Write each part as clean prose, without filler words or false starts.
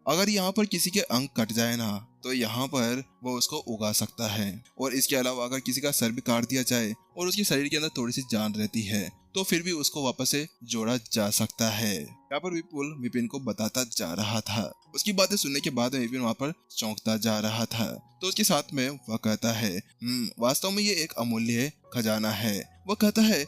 अगर यहाँ पर किसी के अंग कट जाए ना तो यहाँ पर वो उसको उगा सकता है। और इसके अलावा अगर किसी का सर भी काट दिया जाए और उसके शरीर के अंदर थोड़ी सी जान रहती है तो फिर भी उसको वापस से जोड़ा जा सकता है। यहाँ पर विपुल विपिन को बताता जा रहा था। उसकी बातें सुनने के बाद विपिन वहाँ पर चौंकता जा रहा था। तो उसके साथ में वह कहता है वास्तव में ये एक अमूल्य खजाना है। वो कहता है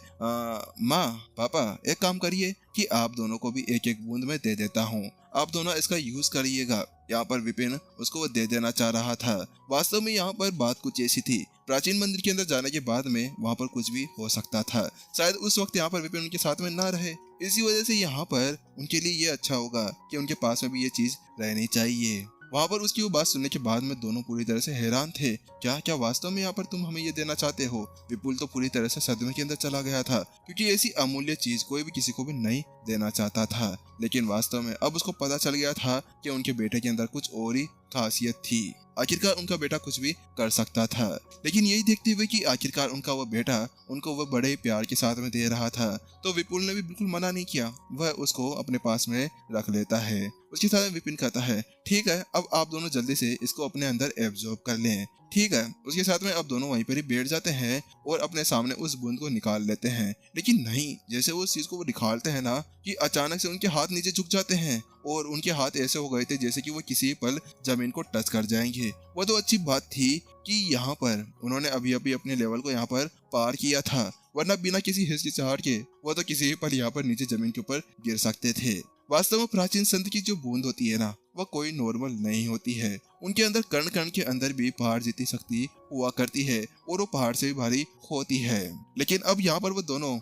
माँ पापा एक काम करिए कि आप दोनों को भी एक एक बूंद में दे देता हूँ, आप दोनों इसका यूज करिएगा। यहाँ पर विपिन उसको वो दे देना चाह रहा था। वास्तव में यहाँ पर बात कुछ ऐसी थी, प्राचीन मंदिर के अंदर जाने के बाद में वहाँ पर कुछ भी हो सकता था। शायद उस वक्त यहाँ पर विपिन उनके साथ में ना रहे, इसी वजह से यहाँ पर उनके लिए ये अच्छा होगा कि उनके पास में भी ये चीज रहनी चाहिए। वहाँ पर उसकी वो बात सुनने के बाद में दोनों पूरी तरह से हैरान थे। क्या क्या वास्तव में यहाँ पर तुम हमें ये देना चाहते हो? विपुल तो पूरी तरह से सदमे के अंदर चला गया था, क्योंकि ऐसी अमूल्य चीज कोई भी किसी को भी नहीं देना चाहता था। लेकिन वास्तव में अब उसको पता चल गया था कि उनके बेटे के अंदर कुछ और ही खासियत थी। आखिरकार उनका बेटा कुछ भी कर सकता था। लेकिन यही देखते हुए कि आखिरकार उनका वो बेटा उनको वह बड़े ही प्यार के साथ में दे रहा था, तो विपुल ने भी बिल्कुल मना नहीं किया, वह उसको अपने पास में रख लेता है। उसके साथ विपिन कहता है ठीक है, अब आप दोनों जल्दी से इसको अपने अंदर एब्जॉर्ब कर लें। ठीक है, उसके साथ में अब दोनों वहीं पर ही बैठ जाते हैं और अपने सामने उस बूंद को निकाल लेते हैं। लेकिन नहीं, जैसे वो उस चीज को वो निकालते हैं ना कि अचानक से उनके हाथ नीचे झुक जाते हैं और उनके हाथ ऐसे हो गए थे जैसे कि वो किसी पल जमीन को टच कर जाएंगे। वो तो अच्छी बात थी कि यहाँ पर उन्होंने अभी अभी अपने लेवल को यहाँ पर पार किया था, वरना बिना किसी हिचकिचाहट के वो तो किसी भी पल यहाँ पर नीचे जमीन के ऊपर गिर सकते थे। वास्तव में प्राचीन संत की जो बूंद होती है ना वह कोई नॉर्मल नहीं होती है। उनके अंदर कण कण के अंदर भी पहाड़ जितनी शक्ति हुआ करती है और वो पहाड़ से भी भारी होती है। लेकिन अब यहाँ पर वो दोनों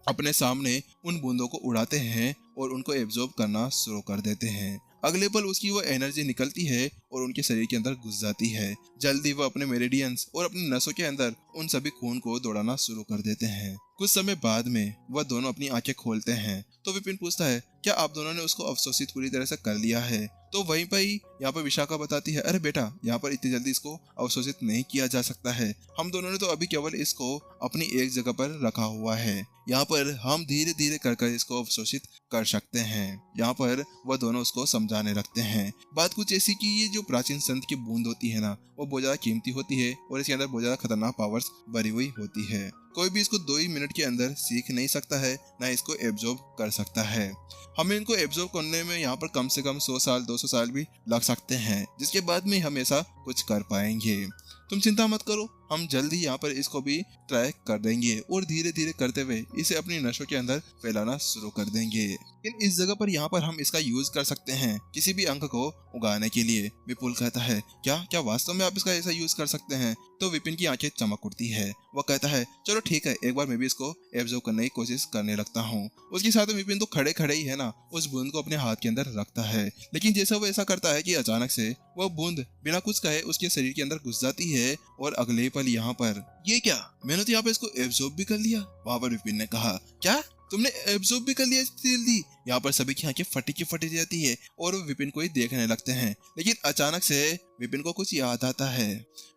अपने सामने उन बूंदों को उड़ाते हैं और उनको एब्जॉर्ब करना शुरू कर देते हैं। अगले पल उसकी वो एनर्जी निकलती है और उनके शरीर के अंदर घुस जाती है। जल्दी वो अपने मेरिडियंस और अपनी नसों के अंदर उन सभी खून को दौड़ाना शुरू कर देते हैं। कुछ समय बाद में वह दोनों अपनी आंखें खोलते हैं तो विपिन पूछता है क्या आप दोनों ने उसको अवशोषित पूरी तरह से कर लिया है? तो वहीं पर ही यहाँ पर विशाखा बताती है अरे बेटा, यहाँ पर इतनी जल्दी इसको अवशोषित नहीं किया जा सकता है, हम दोनों ने तो अभी केवल इसको अपनी एक जगह पर रखा हुआ है, यहाँ पर हम धीरे धीरे कर इसको अवशोषित कर सकते हैं। यहाँ पर वह दोनों उसको समझाने लगते हैं। बात कुछ ऐसी कि ये जो प्राचीन संत की बूंद होती है ना वो बहुत ज्यादा कीमती होती है और इसके अंदर बहुत ज्यादा खतरनाक पावर्स भरी हुई होती है। कोई भी इसको 2 ही मिनट के अंदर सीख नहीं सकता है, ना इसको एब्जॉर्ब कर सकता है। हमें इनको एब्जॉर्ब करने में यहाँ पर कम से कम 100 साल 200 साल भी लग सकते हैं, जिसके बाद में हम ऐसा कुछ कर पाएंगे। तुम चिंता मत करो, हम जल्दी यहाँ पर इसको भी ट्राई कर देंगे और धीरे धीरे करते हुए इसे अपनी नसों के अंदर फैलाना शुरू कर देंगे। लेकिन इस जगह पर यहाँ पर हम इसका यूज कर सकते हैं किसी भी अंक को उगाने के लिए। विपुल कहता है क्या क्या वास्तव में आप इसका ऐसा यूज कर सकते हैं? तो विपिन की आंखें चमक उठती है। वह कहता है चलो ठीक है, एक बार मैं भी इसको एब्जॉर्ब करने की कोशिश करने लगता हूँ। उसके साथ में विपिन तो खड़े खड़े ही है ना उस बूंद को अपने हाथ के अंदर रखता है। लेकिन जैसा वो ऐसा करता है कि अचानक से वह बूंद बिना कुछ कहे उसके शरीर के अंदर घुस जाती है और अगले पल यहाँ पर ये क्या, मैंने तो यहाँ पे इसको एब्जॉर्ब भी कर लिया। वहां पर विपिन ने कहा क्या तुमने एब्जॉर्ब भी कर लिया जल्दी? यहाँ पर सभी की आंखें फटी की फटी जाती है और वो विपिन को ही देखने लगते हैं। लेकिन अचानक से विपिन को कुछ याद आता है।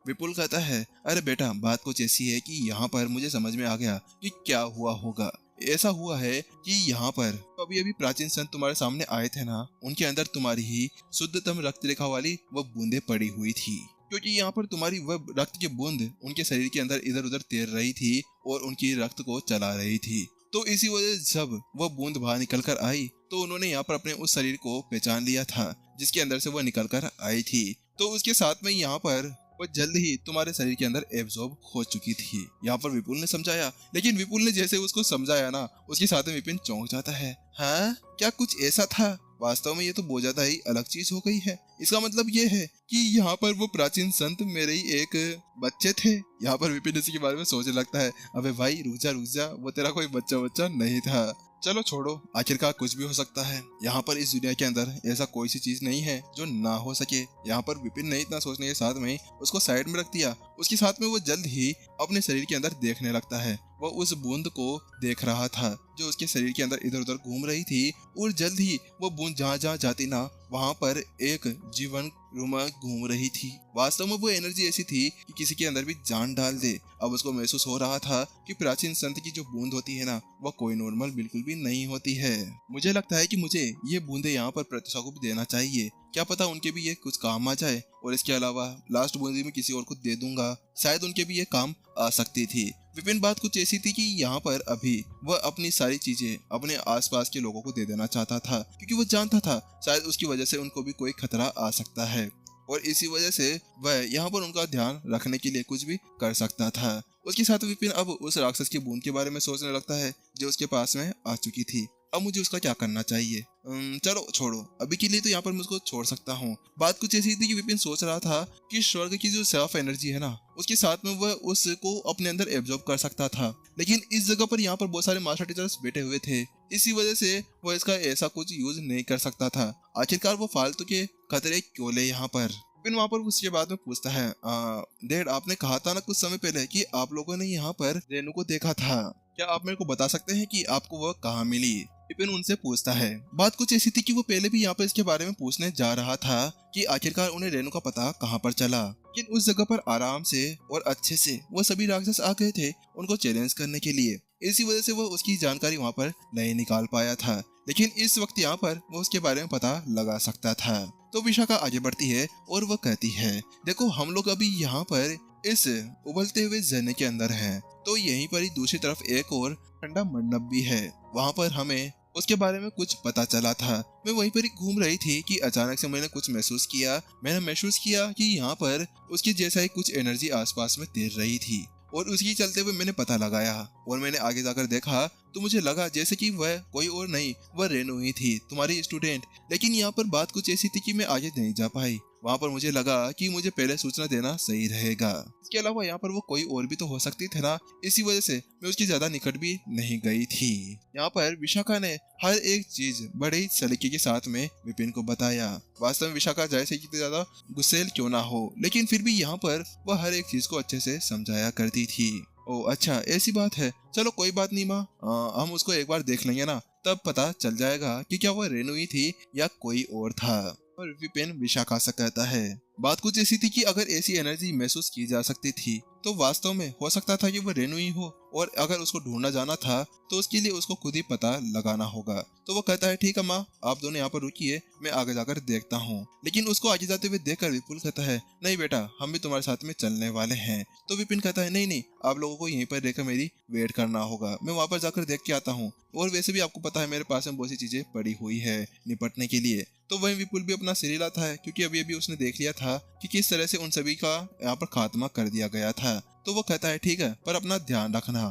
विपुल कहता है अरे बेटा, बात कुछ ऐसी है कि यहाँ पर मुझे समझ में आ गया कि क्या हुआ होगा। ऐसा हुआ है कि यहाँ पर अभी अभी प्राचीन संत तुम्हारे सामने आए थे ना, उनके अंदर तुम्हारी ही शुद्धतम रक्त रेखा वाली वो बूंदे पड़ी हुई थी, क्योंकि यहाँ पर तुम्हारी वह रक्त की बूंद उनके शरीर के अंदर इधर उधर तैर रही थी और उनकी रक्त को चला रही थी। तो इसी वजह से जब वह बूंद बाहर निकल कर आई तो उन्होंने यहाँ पर अपने उस शरीर को पहचान लिया था जिसके अंदर से वह निकल कर आई थी। तो उसके साथ में यहाँ पर वह जल्द ही तुम्हारे शरीर के अंदर एब्जॉर्ब हो चुकी थी। यहाँ पर विपुल ने समझाया। लेकिन विपुल ने जैसे उसको समझाया ना उसके साथ में विपिन चौंक जाता है। हाँ, क्या कुछ ऐसा था? वास्तव में ये तो बहुत ज्यादा ही अलग चीज हो गई है। इसका मतलब ये है कि यहाँ पर वो प्राचीन संत मेरे ही एक बच्चे थे। यहाँ पर विपिन इसी के बारे में सोचने लगता है अबे भाई रुक जा, वो तेरा कोई बच्चा नहीं था। चलो छोड़ो, आखिरकार कुछ भी हो सकता है। यहाँ पर इस दुनिया के अंदर ऐसा कोई सी चीज नहीं है जो ना हो सके। यहाँ पर विपिन ने इतना सोचने के साथ में उसको साइड में रख दिया। उसके साथ में वो जल्द ही अपने शरीर के अंदर देखने लगता है। वह उस बूंद को देख रहा था जो उसके शरीर के अंदर इधर उधर घूम रही थी, और जल्द ही वो बूंद जहाँ जहाँ जाती ना वहाँ पर एक जीवन रुमा घूम रही थी। वास्तव में वो एनर्जी ऐसी थी कि किसी के अंदर भी जान डाल दे। अब उसको महसूस हो रहा था कि प्राचीन संत की जो बूंद होती है ना, वह कोई नॉर्मल बिल्कुल भी नहीं होती है। मुझे लगता है कि मुझे ये बूंदे यहाँ पर प्रत्युषा को भी देना चाहिए, क्या पता उनके भी ये कुछ काम आ जाए। और इसके अलावा लास्ट बूंदी में किसी और को दे दूंगा, शायद उनके भी ये काम आ सकती थी। विपिन बात कुछ ऐसी थी कि यहाँ पर अभी वह अपनी सारी चीजें अपने आसपास के लोगों को दे देना चाहता था, क्योंकि वो जानता था शायद उसकी वजह से उनको भी कोई खतरा आ सकता है, और इसी वजह से वह यहाँ पर उनका ध्यान रखने के लिए कुछ भी कर सकता था। उसके साथ विपिन अब उस राक्षस की बूंद के बारे में सोचने लगता है जो उसके पास में आ चुकी थी। अब मुझे उसका क्या करना चाहिए? चलो छोड़ो, अभी के लिए तो यहाँ पर मैं उसको छोड़ सकता हूँ। बात कुछ ऐसी थी कि विपिन सोच रहा था कि स्वर्ग की जो साफ एनर्जी है ना, उसके साथ में वह उसको अपने अंदर एब्जॉर्ब कर सकता था, लेकिन इस जगह पर यहाँ पर बहुत सारे मास्टर टीचर्स बैठे हुए थे, इसी वजह से वह इसका ऐसा कुछ यूज नहीं कर सकता था। आखिरकार वो फालतू के खतरे क्यों ले यहाँ पर। विपिन वहाँ पर उसके बाद में पूछता है, डैड आपने कहा था ना कुछ समय पहले कि आप लोगों ने यहाँ पर रेनू को देखा था, क्या आप मेरे को बता सकते हैं कि आपको वह कहाँ मिली? विपिन उनसे पूछता है। बात कुछ ऐसी थी कि वो पहले भी यहाँ पर इसके बारे में पूछने जा रहा था कि आखिरकार उन्हें रेनू का पता कहाँ पर चला, लेकिन उस जगह पर आराम से और अच्छे से वो सभी राक्षस आ गए थे उनको चैलेंज करने के लिए। इसी वजह से वो उसकी जानकारी वहाँ पर नहीं निकाल पाया था, लेकिन इस वक्त यहाँ पर वो उसके बारे में पता लगा सकता था। तो विशाखा आगे बढ़ती है और वह कहती है, देखो हम लोग अभी यहाँ पर इस उबलते हुए झरने के अंदर हैं, तो यहीं पर ही दूसरी तरफ एक और ठंडा मंडप भी है, वहाँ पर हमें उसके बारे में कुछ पता चला था। मैं वहीं पर ही घूम रही थी कि अचानक से मैंने कुछ महसूस किया। मैंने महसूस किया कि यहाँ पर उसके जैसा ही कुछ एनर्जी आसपास में तैर रही थी, और उसकी चलते हुए मैंने पता लगाया, और मैंने आगे जाकर देखा तो मुझे लगा जैसे कि वह कोई और नहीं, वह रेनू ही थी, तुम्हारी स्टूडेंट। लेकिन यहाँ पर बात कुछ ऐसी थी कि मैं आगे नहीं जा पाई। वहाँ पर मुझे लगा कि मुझे पहले सूचना देना सही रहेगा। इसके अलावा यहाँ पर वो कोई और भी तो हो सकती थी ना, इसी वजह से मैं उसकी ज्यादा निकट भी नहीं गई थी। यहाँ पर विशाखा ने हर एक चीज बड़े ही सलीके के साथ में विपिन को बताया। वास्तव में विशाखा जैसे कितनी ज्यादा गुस्सेल क्यों ना हो, लेकिन फिर भी यहाँ पर वह हर एक चीज को अच्छे से समझाया करती थी। ओ अच्छा ऐसी बात है, चलो कोई बात नहीं माँ, हम उसको एक बार देख लेंगे ना, तब पता चल जाएगा कि क्या वह रेनू ही थी या कोई और था। और विपिन विशाखा से कहता है। बात कुछ ऐसी थी कि अगर ऐसी एनर्जी महसूस की जा सकती थी तो वास्तव में हो सकता था कि वह रेनू ही हो, और अगर उसको ढूंढना जाना था तो उसके लिए उसको खुद ही पता लगाना होगा। तो वो कहता है ठीक है माँ, आप दोनों यहाँ पर रुकिए, मैं आगे जाकर देखता हूँ। लेकिन उसको आगे जाते हुए देखकर विपुल कहता है, नहीं बेटा हम भी तुम्हारे साथ में चलने वाले हैं। तो विपिन कहता है, नहीं नहीं आप लोगों को यहीं पर रहकर मेरी वेट करना होगा, मैं वहाँ पर जाकर देख के आता हूँ, और वैसे भी आपको पता है मेरे पास में बहुत सी चीजें पड़ी हुई है निपटने के लिए। तो वहीं विपुल भी अपना सिर हिलाता है, क्योंकि अभी अभी उसने देख लिया था कि किस तरह से उन सभी का यहाँ पर खात्मा कर दिया गया था। तो वो कहता है ठीक है, पर अपना ध्यान रखना।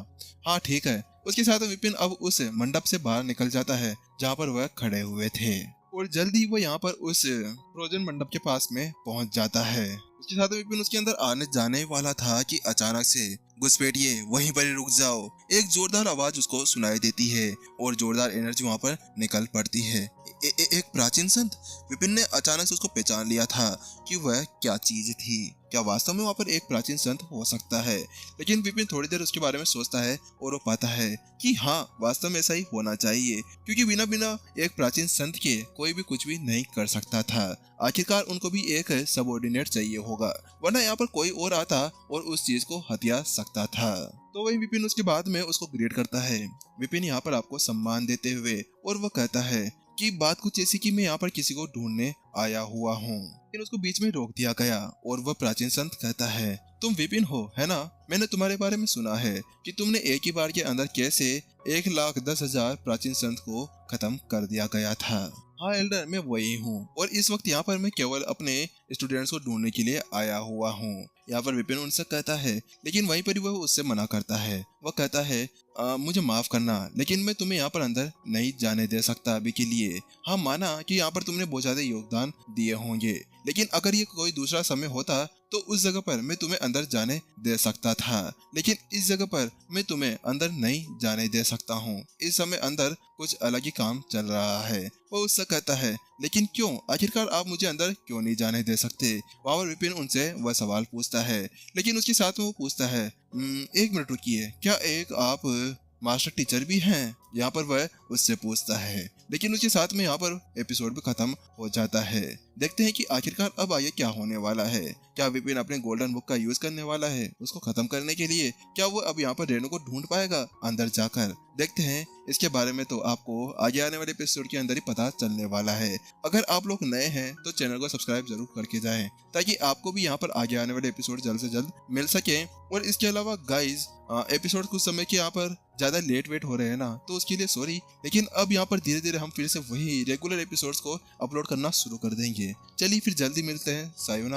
हाँ ठीक है। उसके साथ विपिन अब उस मंडप से बाहर निकल जाता है जहाँ पर वह खड़े हुए थे, और जल्दी वो यहाँ पर उस फ्रोजन मंडप के पास में पहुंच जाता है। उसके साथ विपिन उसके अंदर आने जाने वाला था कि अचानक से घुसपैठिए, वहीं पर ही रुक जाओ, एक जोरदार आवाज उसको सुनाई देती है और जोरदार एनर्जी वहाँ पर निकल पड़ती है। एक प्राचीन संत। विपिन ने अचानक से उसको पहचान लिया था कि वह क्या चीज थी। क्या वास्तव में वहाँ पर एक प्राचीन संत हो सकता है? लेकिन विपिन थोड़ी देर उसके बारे में सोचता है और वो पाता है कि हाँ वास्तव में ऐसा ही होना चाहिए, क्योंकि बिना बिना एक प्राचीन संत के कोई भी कुछ भी नहीं कर सकता था। आखिरकार उनको भी एक सबऑर्डिनेट चाहिए होगा, वरना यहाँ पर कोई और आता और उस चीज को हथिया सकता था। तो वही विपिन उसके बाद में उसको ग्रेड करता है, विपिन यहाँ पर आपको सम्मान देते हुए, और वह कहता है कि बात कुछ ऐसी कि मैं यहाँ पर किसी को ढूंढने आया हुआ हूँ। लेकिन उसको बीच में रोक दिया गया और वह प्राचीन संत कहता है, तुम विपिन हो है ना? मैंने तुम्हारे बारे में सुना है कि तुमने एक ही बार के अंदर कैसे 1,10,000 प्राचीन संत को खत्म कर दिया गया था। हाँ एल्डर, मैं वही हूँ, और इस वक्त यहाँ पर मैं केवल अपने स्टूडेंट्स को ढूंढने के लिए आया हुआ हूँ। यहाँ पर विपिन उनसे कहता है, लेकिन वहीं पर वह उससे मना करता है। वह कहता है, मुझे माफ करना, लेकिन मैं तुम्हें यहाँ पर अंदर नहीं जाने दे सकता अभी के लिए। हाँ माना कि यहाँ पर तुमने बहुत ज्यादा योगदान दिए होंगे, लेकिन अगर ये कोई दूसरा समय होता तो उस जगह पर मैं तुम्हें अंदर जाने दे सकता था, लेकिन इस जगह पर मैं तुम्हें अंदर नहीं जाने दे सकता हूँ। इस समय अंदर कुछ अलग ही काम चल रहा है। वो उससे कहता है, लेकिन क्यों, आखिरकार आप मुझे अंदर क्यों नहीं जाने दे सकते? वहाँ पर विपिन उनसे वह सवाल पूछता है, लेकिन उसके साथ में वो पूछता है, एक मिनट रुकिए, क्या एक आप मास्टर टीचर भी हैं? यहाँ पर वह उससे पूछता है, लेकिन उसके साथ में यहाँ पर एपिसोड भी खत्म हो जाता है। देखते हैं कि आखिरकार अब आगे क्या होने वाला है। क्या विपिन अपने गोल्डन बुक का यूज करने वाला है उसको खत्म करने के लिए? क्या वो अब यहाँ पर रेनू को ढूंढ पाएगा अंदर जाकर? देखते हैं। इसके बारे में तो आपको आगे आने वाले एपिसोड के अंदर ही पता चलने वाला है। अगर आप लोग नए हैं तो चैनल को सब्सक्राइब जरूर करके जाएं, ताकि आपको भी यहाँ पर आगे आने वाले एपिसोड जल्द से जल्द मिल सके। और इसके अलावा गाइज, एपिसोड कुछ समय के यहाँ पर ज्यादा लेट वेट हो रहे हैं ना, तो उसके लिए सॉरी, लेकिन अब यहाँ पर धीरे धीरे हम फिर से वही रेगुलर एपिसोड्स को अपलोड करना शुरू कर देंगे। चलिए फिर जल्दी मिलते हैं। सायोनारा।